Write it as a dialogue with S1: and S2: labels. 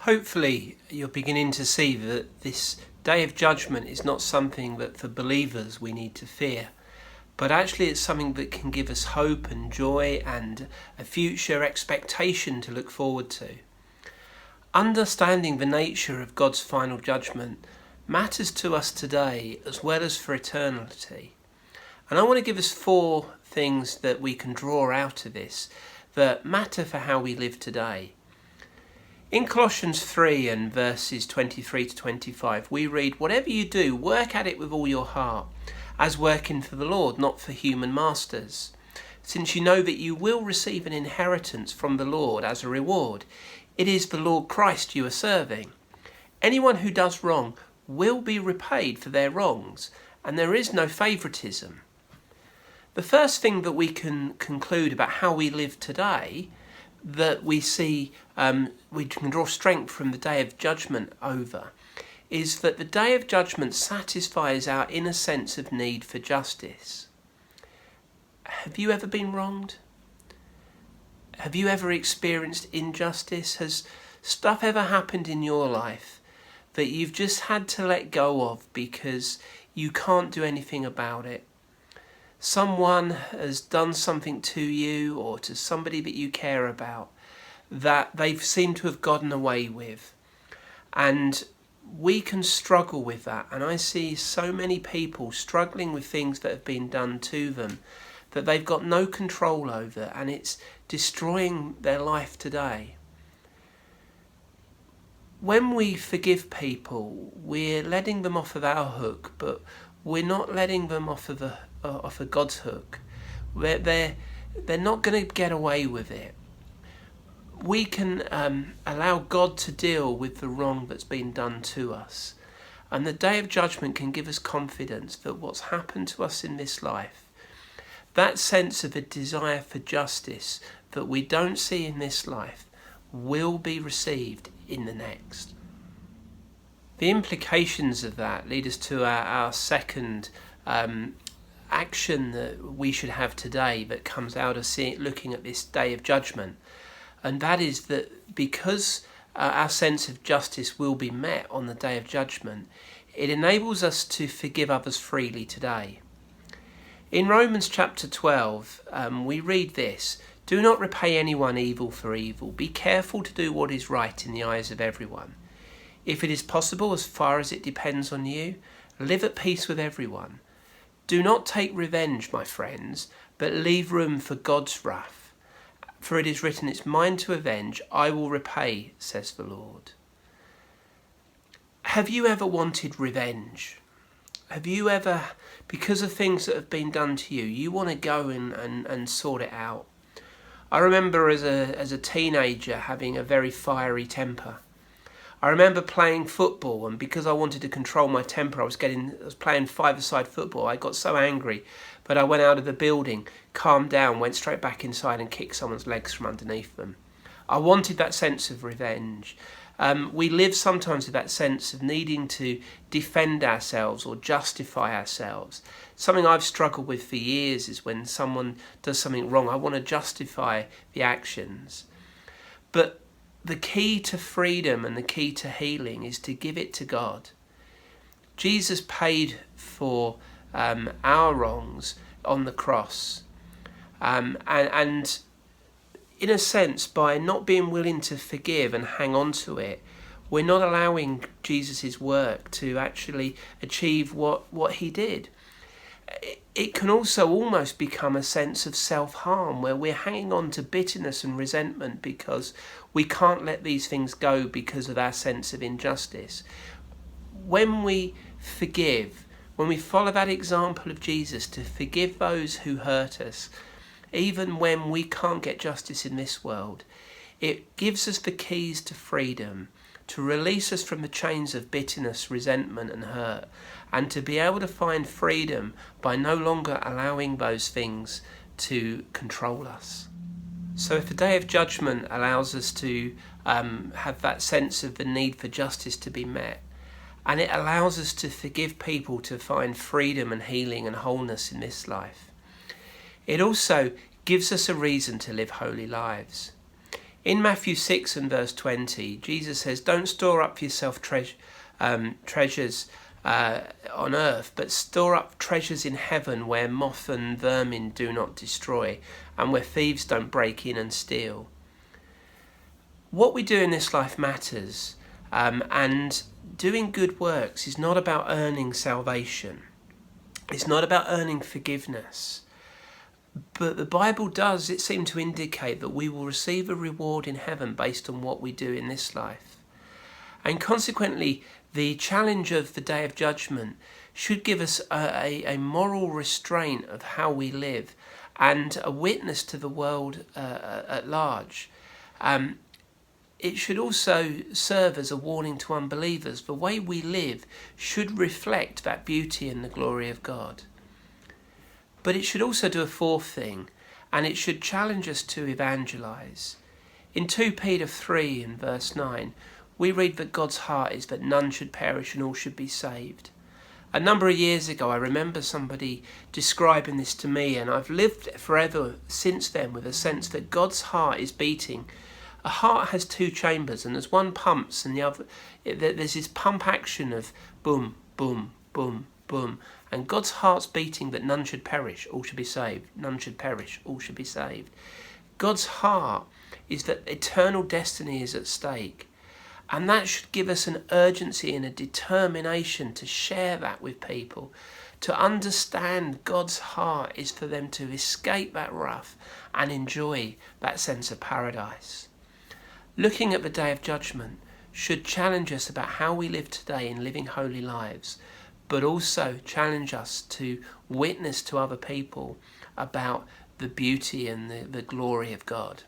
S1: Hopefully you're beginning to see that this day of judgment is not something that for believers we need to fear, but actually it's something that can give us hope and joy and a future expectation to look forward to. Understanding the nature of God's final judgment matters to us today as well as for eternity. And I want to give us 4 things that we can draw out of this that matter for how we live today. In Colossians 3 and verses 23 to 25, we read, "Whatever you do, work at it with all your heart, as working for the Lord, not for human masters, since you know that you will receive an inheritance from the Lord as a reward. It is the Lord Christ you are serving. Anyone who does wrong will be repaid for their wrongs, and there is no favoritism." The first thing that we can conclude about how we live today, that we see, we can draw strength from the day of judgment over, is that the day of judgment satisfies our inner sense of need for justice. Have you ever been wronged? Have you ever experienced injustice? Has stuff ever happened in your life that you've just had to let go of because you can't do anything about it? Someone has done something to you or to somebody that you care about that they've seemed to have gotten away with. And we can struggle with that. And I see so many people struggling with things that have been done to them that they've got no control over, and it's destroying their life today. When we forgive people, we're letting them off of our hook, but we're not letting them off of God's hook. They're not going to get away with it. We can allow God to deal with the wrong that's been done to us. And the day of judgment can give us confidence that what's happened to us in this life, that sense of a desire for justice that we don't see in this life, will be received in the next. The implications of that lead us to our second action that we should have today that comes out of looking at this day of judgment. And that is that because our sense of justice will be met on the day of judgment, it enables us to forgive others freely today. In Romans chapter 12, we read this: "Do not repay anyone evil for evil. Be careful to do what is right in the eyes of everyone. If it is possible, as far as it depends on you, live at peace with everyone. Do not take revenge, my friends, but leave room for God's wrath. For it is written, 'It's mine to avenge, I will repay,' says the Lord." Have you ever wanted revenge? Have you ever, because of things that have been done to you, you want to go and sort it out? I remember as a teenager having a very fiery temper. I remember playing football, and because I wanted to control my temper, I was playing 5-a-side football. I got so angry that I went out of the building, calmed down, went straight back inside and kicked someone's legs from underneath them. I wanted that sense of revenge. We live sometimes with that sense of needing to defend ourselves or justify ourselves. Something I've struggled with for years is when someone does something wrong, I want to justify the actions. But the key to freedom and the key to healing is to give it to God. Jesus paid for our wrongs on the cross. And in a sense, by not being willing to forgive and hang on to it, we're not allowing Jesus' work to actually achieve what he did. It can also almost become a sense of self-harm where we're hanging on to bitterness and resentment because we can't let these things go because of our sense of injustice. When we forgive, when we follow that example of Jesus to forgive those who hurt us, even when we can't get justice in this world, it gives us the keys to freedom, to release us from the chains of bitterness, resentment and hurt, and to be able to find freedom by no longer allowing those things to control us. So if the day of judgment allows us to have that sense of the need for justice to be met, and it allows us to forgive people to find freedom and healing and wholeness in this life, it also gives us a reason to live holy lives. In Matthew 6 and verse 20, Jesus says, "Don't store up for yourself treasures on earth, but store up treasures in heaven where moth and vermin do not destroy and where thieves don't break in and steal." What we do in this life matters, and doing good works is not about earning salvation. It's not about earning forgiveness. But the Bible does, it seem to indicate that we will receive a reward in heaven based on what we do in this life. And consequently, the challenge of the Day of Judgment should give us a moral restraint of how we live and a witness to the world at large. It should also serve as a warning to unbelievers. The way we live should reflect that beauty and the glory of God. But it should also do a fourth thing, and it should challenge us to evangelize. In 2 Peter 3 and verse 9, we read that God's heart is that none should perish and all should be saved. A number of years ago, I remember somebody describing this to me, and I've lived forever since then with a sense that God's heart is beating. A heart has two chambers, and as one pumps and the other, there's this pump action of boom, boom, boom, boom. And God's heart's beating that none should perish, all should be saved. None should perish, all should be saved. God's heart is that eternal destiny is at stake. And that should give us an urgency and a determination to share that with people, to understand God's heart is for them to escape that wrath and enjoy that sense of paradise. Looking at the Day of Judgment should challenge us about how we live today in living holy lives, but also challenge us to witness to other people about the beauty and the glory of God.